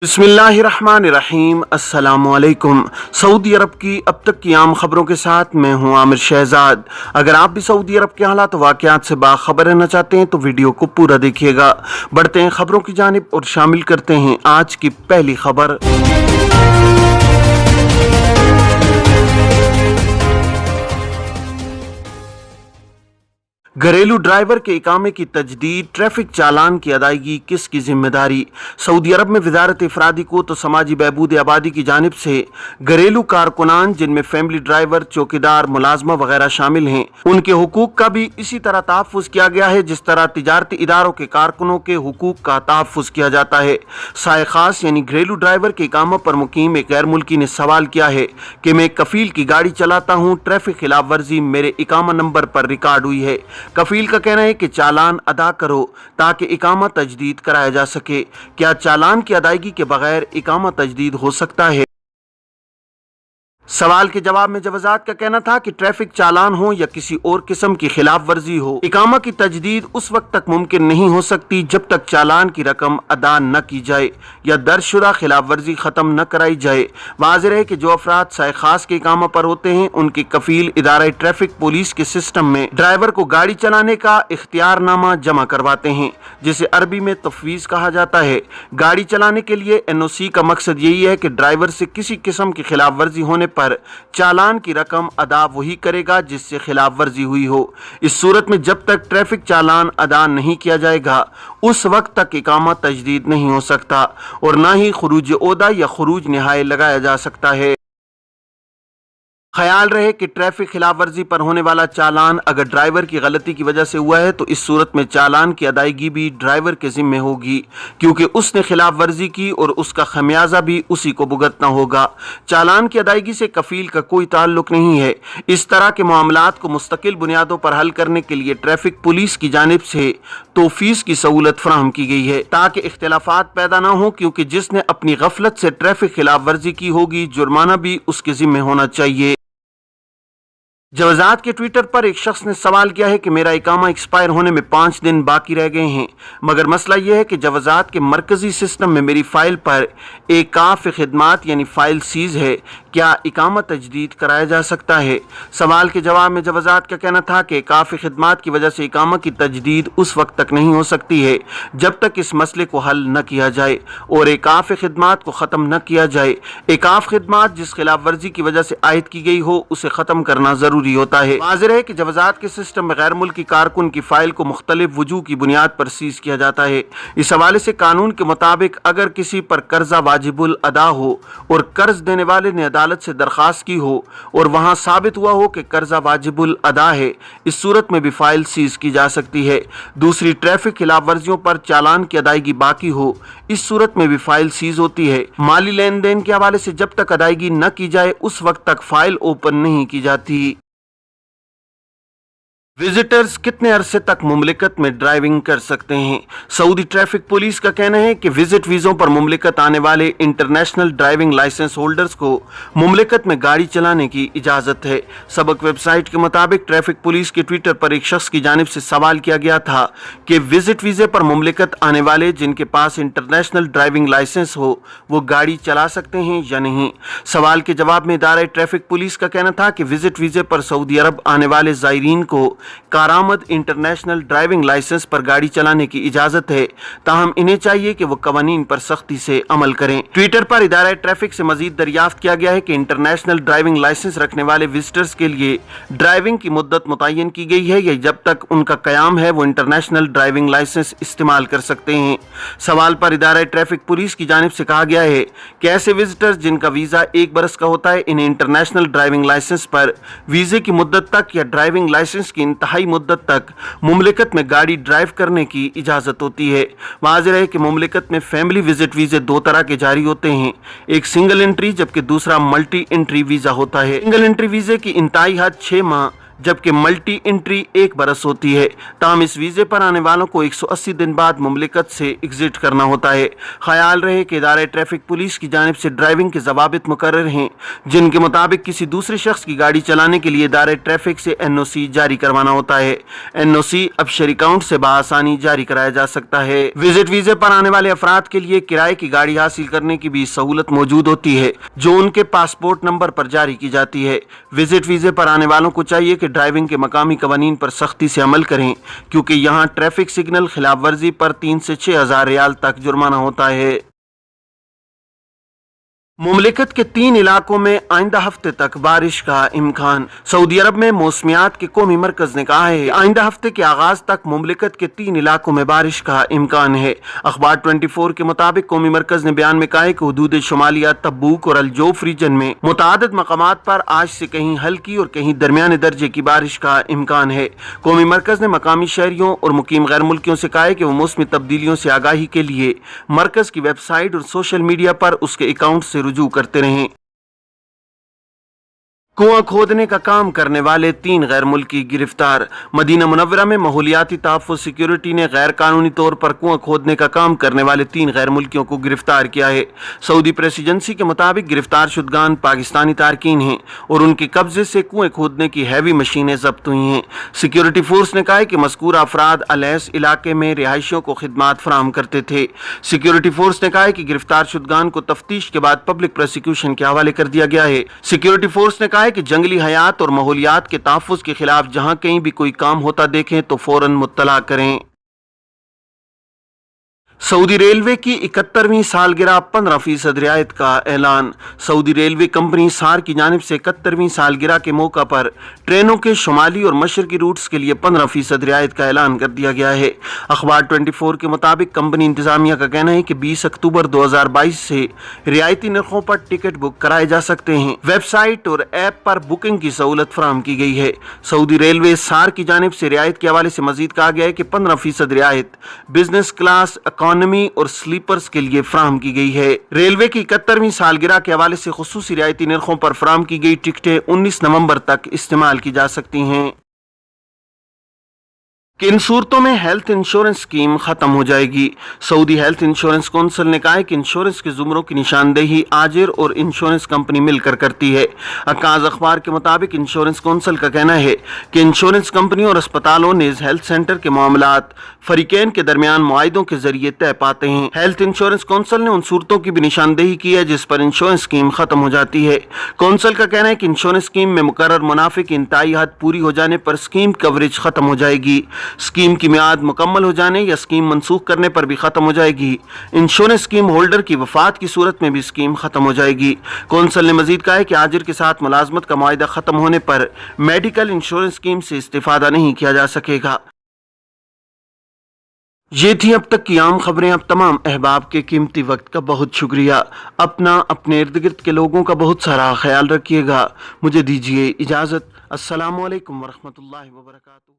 बिस्मिल्लाहिर्रहमानिर्रहीम। अस्सलामु अलैकुम। सऊदी अरब की अब तक की आम खबरों के साथ मैं हूं आमिर शहजाद। अगर आप भी सऊदी अरब के हालात वाक़यात से बाखबर रहना चाहते हैं तो वीडियो को पूरा देखिएगा। बढ़ते हैं खबरों की जानिब और शामिल करते हैं आज की पहली खबर। घरेलू ड्राइवर के इकामे की तजदीद, ट्रैफिक चालान की अदायगी किसकी जिम्मेदारी। सऊदी अरब में वजारत इफरादी को तो समाजी बहबूद आबादी की जानिब से घरेलू कारकुनान जिनमें फैमिली ड्राइवर, चौकीदार, मुलाजमा वगैरह शामिल हैं, उनके हुकूक का भी इसी तरह तहफ़्फ़ुज़ किया गया है जिस तरह तिजारती इदारों के कारकुनों के हुकूक का तहफ़्फ़ुज़ किया जाता है। साए खास यानी घरेलू ड्राइवर के इकामा पर मुकीम एक गैर मुल्की ने सवाल किया है कि मैं कफील की गाड़ी चलाता हूँ, ट्रैफिक खिलाफ वर्जी मेरे इकामा नंबर पर रिकॉर्ड हुई है। कफील का कहना है कि चालान अदा करो ताकि इकामा तजदीद कराया जा सके। क्या चालान की अदायगी के बगैर इकामा तजदीद हो सकता है? सवाल के जवाब में जवाजात का कहना था कि ट्रैफिक चालान हो या किसी और किस्म की खिलाफ वर्जी हो, इकामा की तजदीद उस वक्त तक मुमकिन नहीं हो सकती जब तक चालान की रकम अदा न की जाए या दर्जशुदा खिलाफ वर्जी खत्म न कराई जाए। वाज़ेह है कि जो अफराद साए खास के इकामा पर होते हैं उनके कफील इदारा ट्रैफिक पुलिस के सिस्टम में ड्राइवर को गाड़ी चलाने का इख्तियारनामा जमा करवाते हैं, जिसे अरबी में तफवीज कहा जाता है। गाड़ी चलाने के लिए NOC का मकसद यही है कि ड्राइवर से किसी किस्म की खिलाफ वर्जी होने पर चालान की रकम अदा वही करेगा जिससे खिलाफ वर्जी हुई हो। इस सूरत में जब तक ट्रैफिक चालान अदा नहीं किया जाएगा उस वक्त तक इकामा तजदीद नहीं हो सकता और ना ही खुरूज ओहदा या खुरूज निहाय लगाया जा सकता है। ख्याल रहे कि ट्रैफिक खिलाफ वर्जी पर होने वाला चालान अगर ड्राइवर की गलती की वजह से हुआ है तो इस सूरत में चालान की अदायगी भी ड्राइवर के जिम्मे होगी, क्योंकि उसने खिलाफ वर्जी की और उसका खमियाजा भी उसी को भुगतना होगा। चालान की अदायगी से कफील का कोई ताल्लुक नहीं है। इस तरह के मामलात को मुस्तकिल बुनियादों पर हल करने के लिए ट्रैफिक पुलिस की जानिब से तोफीस की सहूलत फराहम की गई है ताकि इख्तिलाफात पैदा ना हो, क्योंकि जिसने अपनी गफलत से ट्रैफिक खिलाफ वर्जी की होगी जुर्माना भी उसके जिम्मे होना चाहिए। जवाजात के ट्विटर पर एक शख्स ने सवाल किया है कि मेरा इकामा एक्सपायर होने में 5 दिन बाकी रह गए हैं, मगर मसला यह है कि जवाजात के मरकजी सिस्टम में मेरी फ़ाइल पर एकाफ़ खिदमात यानी फ़ाइल सीज़ है। क्या इकामा तजदीद कराया जा सकता है? सवाल के जवाब में जवाजात का कहना था कि एकाफ़ खिदमात की वजह से इकामा की तजदीद उस वक्त तक नहीं हो सकती है जब तक इस मसले को हल न किया जाए और एकाफ़ खिदमात को ख़त्म न किया जाए। एकाफ़ खिदमात जिस खिलाफ वर्जी की वजह से आयद की गई हो उसे ख़त्म करना ज़रूरी होता है। वाज़ेह है कि जवाजात के सिस्टम में गैर मुल्की कारकुन की फ़ाइल को मुख्तलिफ वजूह की बुनियाद पर सीज किया जाता है। इस हवाले से कानून के मुताबिक अगर किसी पर कर्जा वाजिबुल अदा हो और कर्ज देने वाले ने अदालत से दरखास्त की हो और वहां साबित हुआ हो कि कर्जा वाजिबुल अदा है, इस सूरत में भी फाइल सीज की जा सकती है। दूसरी, ट्रैफिक खिलाफ वर्जियों पर चालान की अदायगी बाकी हो, इस सूरत में भी फाइल सीज होती है। माली लेन देन के हवाले से जब तक अदायगी न की जाए उस वक्त तक फाइल ओपन नहीं की जाती। विजिटर्स कितने अरसे तक मुमलिकत में ड्राइविंग कर सकते हैं? सऊदी ट्रैफिक पुलिस का कहना है कि विजिट वीज़ों पर मुमलिकत आने वाले इंटरनेशनल ड्राइविंग लाइसेंस होल्डर्स को मुमलिकत में गाड़ी चलाने की इजाज़त है। सबक वेबसाइट के मुताबिक ट्रैफिक पुलिस के ट्विटर पर एक शख्स की जानिब से सवाल किया गया था कि विजिट वीज़े पर मुमलिकत आने वाले जिनके पास इंटरनेशनल ड्राइविंग लाइसेंस हो वो गाड़ी चला सकते हैं या नहीं। सवाल के जवाब में इदारा ट्रैफिक पुलिस का कहना था कि विजिट वीज़े पर सऊदी अरब आने वाले ज़ायरीन को कारामद इंटरनेशनल ड्राइविंग लाइसेंस पर गाड़ी चलाने की इजाजत है, ताहम इन्हें चाहिए कि वो कवानीन पर सख्ती से अमल करें। ट्विटर पर इदारा ट्रैफिक से मजीद दरियाफ्त किया गया है कि इंटरनेशनल ड्राइविंग लाइसेंस रखने वाले विजिटर्स के लिए ड्राइविंग की मुद्दत मुतय्यन की गई है या जब तक उनका कयाम है वो इंटरनेशनल ड्राइविंग लाइसेंस इस्तेमाल कर सकते हैं। सवाल पर इदारा ट्रैफिक पुलिस की जानिब से कहा गया है कि ऐसे विजिटर्स जिनका वीज़ा 1 बरस का होता है इन्हें इंटरनेशनल ड्राइविंग लाइसेंस पर वीज़े की मुद्दत तक या ड्राइविंग लाइसेंस की इंतहाई मुद्दत तक मुमलिकत में गाड़ी ड्राइव करने की इजाज़त होती है। वाज़ेह है कि मुमलिकत में फैमिली विजिट वीज़े 2 तरह के जारी होते हैं, एक सिंगल एंट्री जबकि दूसरा मल्टी एंट्री वीज़ा होता है। सिंगल एंट्री वीज़े की इंतहाई हद 6 माह जबकि मल्टी एंट्री 1 बरस होती है। ताहम इस वीज़े पर आने वालों को 180 दिन बाद मुमलिकत से एग्जिट करना होता है। ख्याल रहे कि इदारे ट्रैफिक पुलिस की जानिब से ड्राइविंग के ज़वाबित मुकर्रर हैं, जिनके मुताबिक किसी दूसरे शख्स की गाड़ी चलाने के लिए इदारे ट्रैफिक से NOC जारी करवाना होता है। NOC अब शेयर अकाउंट से बआसानी जारी कराया जा सकता है। विजिट वीज़े पर आने वाले अफराद के लिए किराए की गाड़ी हासिल करने की भी सहूलत मौजूद होती है, जो उनके पासपोर्ट नंबर पर जारी की जाती है। विजिट वीज़े पर आने वालों को चाहिए कि ड्राइविंग के मकामी कवानीन पर सख्ती से अमल करें, क्योंकि यहाँ ट्रैफिक सिग्नल खिलाफ वर्जी पर 3 से 6 हज़ार रियाल तक जुर्माना होता है। मुमलिकत के 3 इलाकों में आइंदा हफ्ते तक बारिश का इम्कान। सऊदी अरब में मौसमियात के कौमी मरकज ने कहा है कि आइंदा हफ्ते के आगाज तक मुमलिकत के 3 इलाकों में बारिश का इम्कान है। अखबार 24 के मुताबिक कौमी मरकज ने बयान में कहा है कि हुदूद शुमालिया, तब्बूक और अल-जोफ रीजन में मुतादिद मकामात पर आज से कहीं हल्की और कहीं दरमियाने दर्जे की बारिश का इम्कान है। कौमी मरकज ने मकामी शहरियों और मुकीम गैर मुल्कियों से कहा है कि वो मौसमी तब्दीलियों से आगाही के लिए मरकज की वेबसाइट और सोशल मीडिया पर उसके अकाउंट से रुजू करते रहें। कुआं खोदने का काम करने वाले 3 गैर मुल्की गिरफ्तार। मदीना मुनव्वरा में माहौलियाती तहफ़्फ़ुज़ सिक्योरिटी ने गैर कानूनी तौर पर कुआं खोदने का काम करने वाले 3 गैर मुल्कियों को गिरफ्तार किया है। सऊदी प्रेस एजेंसी के मुताबिक गिरफ्तार शुदगान पाकिस्तानी तारकीन हैं और उनके कब्जे से कुएं खोदने की हैवी मशीनें जब्त हुई हैं। सिक्योरिटी फोर्स ने कहा है कि मज़कूरा अफराद अलैस इलाके में रिहायशियों को खिदमात फराहम करते थे। सिक्योरिटी फोर्स ने कहा है कि गिरफ्तार शुदगान को तफ्तीश के बाद पब्लिक प्रोसिक्यूशन के हवाले कर दिया गया है। सिक्योरिटी फोर्स ने कहा कि जंगली हयात और माहौलियात के तहफ़्फ़ुज़ के खिलाफ जहां कहीं भी कोई काम होता देखें तो फौरन मुत्तला करें। सऊदी रेलवे की 71वीं सालगिरह 15% रियायत का ऐलान। सऊदी रेलवे कंपनी सार की जानिब से 71वीं सालगिरह के मौका पर ट्रेनों के शुमाली और मशरकी रूट्स के लिए 15% रियायत का ऐलान कर दिया गया है। अखबार 24 के मुताबिक कंपनी इंतजामिया का कहना है कि 20 अक्टूबर 2022 से रियायती नरखों पर टिकट बुक कराए जा सकते हैं। वेबसाइट और ऐप पर बुकिंग की सहूलत फराहम की गई है। सऊदी रेलवे सार की जानिब से रियायत के हवाले से मजीद कहा गया है कि 15% रियायत बिजनेस क्लास, इकॉनमी और स्लीपर्स के लिए फराहम की गई है। रेलवे की 71वीं सालगिरह के हवाले से खुसूसी रियायती नरखों पर फराहम की गई टिकटें 19 नवंबर तक इस्तेमाल की जा सकती हैं। किन सूरतों में हेल्थ इंश्योरेंस स्कीम खत्म हो जाएगी। सऊदी हेल्थ इंश्योरेंस कौंसिल ने कहा है कि इंश्योरेंस के जुमरों की निशानदेही आजिर और इंश्योरेंस कंपनी मिलकर करती है। अक्काज़ अखबार के मुताबिक इंश्योरेंस कौंसिल का कहना है कि इंश्योरेंस कंपनियों और अस्पतालों ने हेल्थ सेंटर के मामलात फरीकैन के दरमियान मुआहिदों के जरिए तय पाते हैं। हेल्थ इंश्योरेंस कौंसिल ने उन सूरतों की भी निशानदेही की है जिस पर इंश्योरेंस स्कीम खत्म हो जाती है। कौंसिल का कहना है कि इंश्योरेंस स्कीम में मुकर्रर मुनाफे की इंतहाई हद पूरी हो जाने पर स्कीम कवरेज खत्म हो जाएगी। स्कीम की मियाद मुकम्मल हो जाने या स्कीम मनसूख करने पर भी खत्म हो जाएगी। इंश्योरेंस स्कीम होल्डर की वफात की सूरत में भी स्कीम खत्म हो जाएगी। कौंसिल ने मजीद कहा है कि आजिर के साथ मुलाजमत का मुआहिदा खत्म होने पर मेडिकल इंश्योरेंस स्कीम से इस्तेफादा नहीं किया जा सकेगा। ये थी अब तक की आम खबरें। अब तमाम अहबाब के कीमती वक्त का बहुत शुक्रिया। अपना, अपने इर्द गिर्द के लोगों का बहुत सारा ख्याल रखिएगा। मुझे दीजिए इजाज़त। अस्सलामु अलैकुम वरहमतुल्लाहि वबरकातुहू।